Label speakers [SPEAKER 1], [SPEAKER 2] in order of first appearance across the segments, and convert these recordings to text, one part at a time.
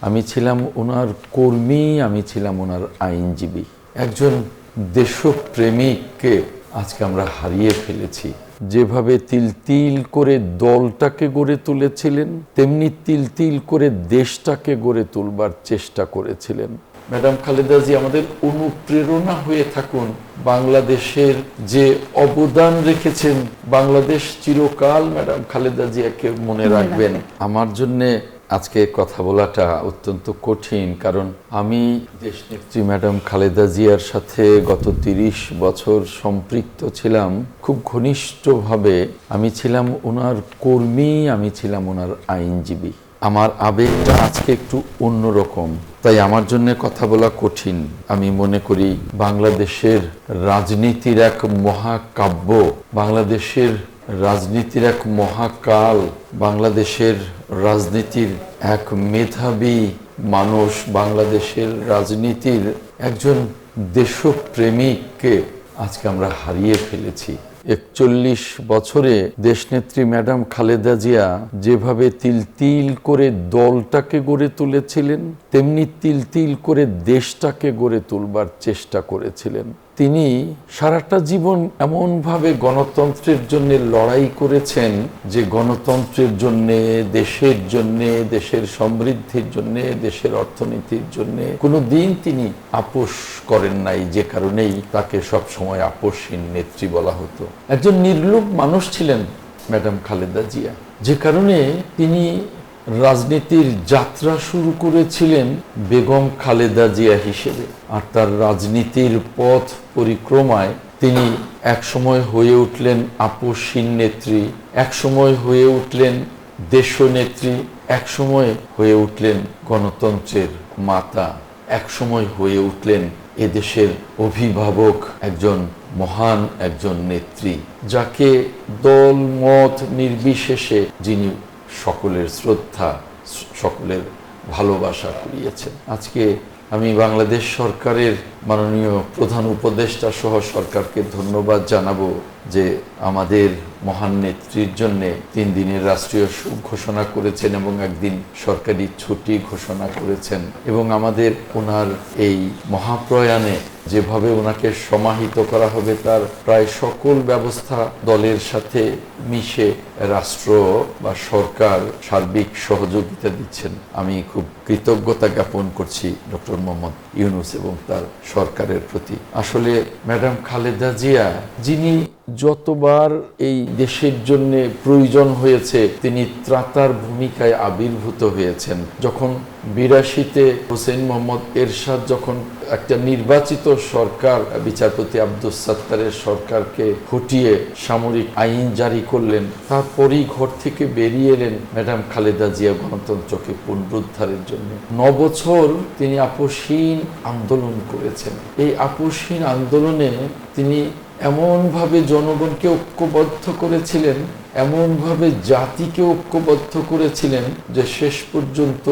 [SPEAKER 1] আমি ছিলাম ওনার কর্মী, আমি ছিলাম ওনার আইনজীবী। একজন দেশপ্রেমিককে আজকে আমরা হারিয়ে ফেলেছি। যেভাবে তিল তিল করে দলটাকে গড়ে তুলেছিলেন, তেমনি তিল তিল করে দেশটাকে গড়ে তুলবার চেষ্টা করেছিলেন। ম্যাডাম খালেদা জিয়া আমাদের অনুপ্রেরণা হয়ে থাকুন। বাংলাদেশের যে অবদান রেখেছেন, বাংলাদেশ চিরকাল ম্যাডাম খালেদা জিয়াকে মনে রাখবেন। আমার জন্যে আজকে কথা বলাটা অত্যন্ত কঠিন, কারণ আমি দেশনেত্রী ম্যাডাম খালেদা জিয়ার সাথে গত ৩০ বছর সম্পৃক্ত ছিলাম খুব ঘনিষ্ঠভাবে। আমি ছিলাম ওনার কর্মী, আমি ছিলাম ওনার আইনজীবী। আমার আবেগটা আজকে একটু অন্যরকম, তাই আমার জন্য কথা বলা কঠিন। আমি মনে করি বাংলাদেশের রাজনীতির এক মহাকাব্য, বাংলাদেশের রাজনীতির এক মহাকাল, বাংলাদেশের রাজনীতির এক মেধাবী মানুষ, বাংলাদেশের রাজনীতির একজন দেশপ্রেমিককে আজকে আমরা হারিয়ে ফেলেছি। ৪১ বছরে দেশনেত্রী ম্যাডাম খালেদা জিয়া যেভাবে তিল তিল করে দলটাকে গড়ে তুলেছিলেন, তেমনি তিল তিল করে দেশটাকে গড়ে তুলবার চেষ্টা করেছিলেন। তিনি সারাটা জীবন এমনভাবে গণতন্ত্রের জন্য লড়াই করেছেন যে গণতন্ত্রের জন্যে, দেশের জন্যে, দেশের সমৃদ্ধির জন্যে, দেশের অর্থনীতির জন্যে কোনো দিন তিনি আপোষ করেন নাই, যে কারণেই তাকে সবসময় আপোষহীন নেত্রী বলা হতো। একজন নির্লোভ মানুষ ছিলেন ম্যাডাম খালেদা জিয়া, যে কারণে তিনি রাজনীতির যাত্রা শুরু করেছিলেন বেগম খালেদা জিয়া হিসেবে। আর তার রাজনীতির পথ পরিক্রমায় তিনি একসময় হয়ে উঠলেন আপোষহীন নেত্রী, একসময় হয়ে উঠলেন দেশনেত্রী, একসময় হয়ে উঠলেন গণতন্ত্রের মাতা, একসময় হয়ে উঠলেন এদেশের অভিভাবক, একজন মহান একজন নেত্রী, যাকে দল মত নির্বিশেষে যিনি সকলের শ্রদ্ধা, সকলের ভালোবাসা কুড়িয়েছেন। আজকে আমি বাংলাদেশ সরকারের মাননীয় প্রধান উপদেষ্টা সহ সরকারকে ধন্যবাদ জানাবো যে আমাদের মহান নেত্রীর জন্য ৩ দিনের রাষ্ট্রীয় শোক ঘোষণা করেছেন এবং একদিন সরকারি ছুটি ঘোষণা করেছেন। এবং আমাদের ওনার এই মহাপ্রয়াণে যেভাবে ওনাকে সমাহিত করা হবে, তার প্রায় সকল ব্যবস্থা দলের সাথে মিশে রাষ্ট্র বা সরকার সার্বিক সহযোগিতা দিচ্ছেন। আমি খুব কৃতজ্ঞতা জ্ঞাপন করছি ডক্টর মোহাম্মদ ইউনূস এবং তার সরকারের প্রতি। আসলে ম্যাডাম খালেদা জিয়া, যিনি যতবার এই দেশের জন্য প্রয়োজন হয়েছে তিনি ত্রাতার ভূমিকায় আবির্ভূত হয়েছেন। যখন ৮২-তে হোসেন মোহাম্মদ এরশাদ যখন একটা নির্বাচিত সরকার, বিচারপতি আব্দুস সাত্তারের সরকারকে হটিয়ে সামরিক আইন জারি করলেন, তারপরই ঘর থেকে বেরিয়ে এলেন ম্যাডাম খালেদা জিয়া গণতন্ত্রকে পুনরুদ্ধারের জন্য। ৯ বছর তিনি আপোষহীন আন্দোলন করেছেন। এই আপোষহীন আন্দোলনে তিনি এমনভাবে জনগণকে ঐক্যবদ্ধ করেছিলেন, এমনভাবে জাতিকে ঐক্যবদ্ধ করেছিলেন যে শেষ পর্যন্ত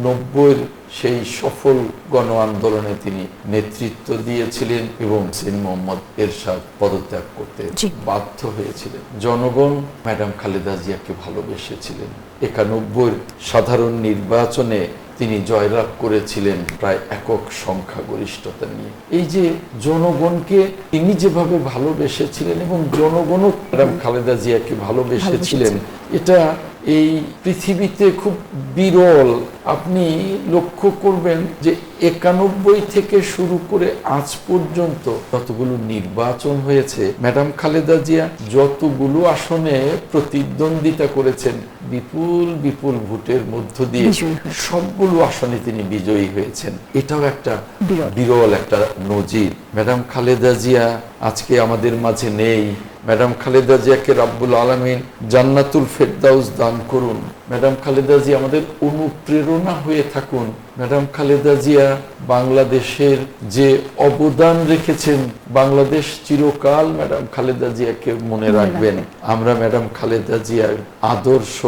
[SPEAKER 1] ৯০-এর সেই সফল গণ আন্দোলনে তিনি নেতৃত্ব দিয়েছিলেন এবং হোসেন মোহাম্মদ এরশাদ পদত্যাগ করতে বাধ্য হয়েছিলেন। জনগণ ম্যাডাম খালেদা জিয়াকে ভালোবেসেছিলেন। ৯১-এর সাধারণ নির্বাচনে তিনি জয়লাভ করেছিলেন প্রায় একক সংখ্যাগরিষ্ঠতা নিয়ে। এই যে জনগণকে তিনি যেভাবে ভালোবেসেছিলেন এবং জনগণও ম্যাডাম খালেদা জিয়াকে ভালোবেসেছিলেন, এটা এই পৃথিবীতে খুব বিরল। আপনি লক্ষ্য করবেন যে ৯১ থেকে শুরু করে আজ পর্যন্ত যতগুলো নির্বাচন হয়েছে, ম্যাডাম খালেদা জিয়া যতগুলো আসনে প্রতিদ্বন্দ্বিতা করেছেন বিপুল বিপুল ভোটের মধ্য দিয়ে সবগুলো আসনে তিনি বিজয়ী হয়েছেন। এটাও একটা বিরল একটা নজির। ম্যাডাম খালেদা জিয়া আজকে আমাদের মাঝে নেই। ম্যাডাম খালেদা জিয়াকে রাব্বুল আলামিন জান্নাতুল ফেরদাউস দান করুন। ম্যাডাম খালেদা জিয়া আমাদের অনুপ্রেরণা হয়ে থাকুন। ম্যাডাম খালেদা জিয়া বাংলাদেশের যে অবদান রেখেছেন, বাংলাদেশ চিরকাল ম্যাডাম খালেদা জিয়াকে মনে রাখবেন। আমরা ম্যাডাম খালেদা জিয়ার আদর্শ,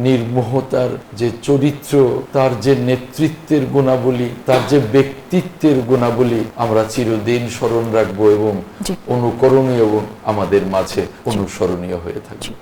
[SPEAKER 1] নির্মোহতার যে চরিত্র, তার যে নেতৃত্বের গুণাবলী, তার যে ব্যক্তিত্বের গুণাবলী আমরা চিরদিন স্মরণ রাখবো এবং অনুকরণীয় এবং আমাদের মাঝে অনুসরণীয় হয়ে থাকবে।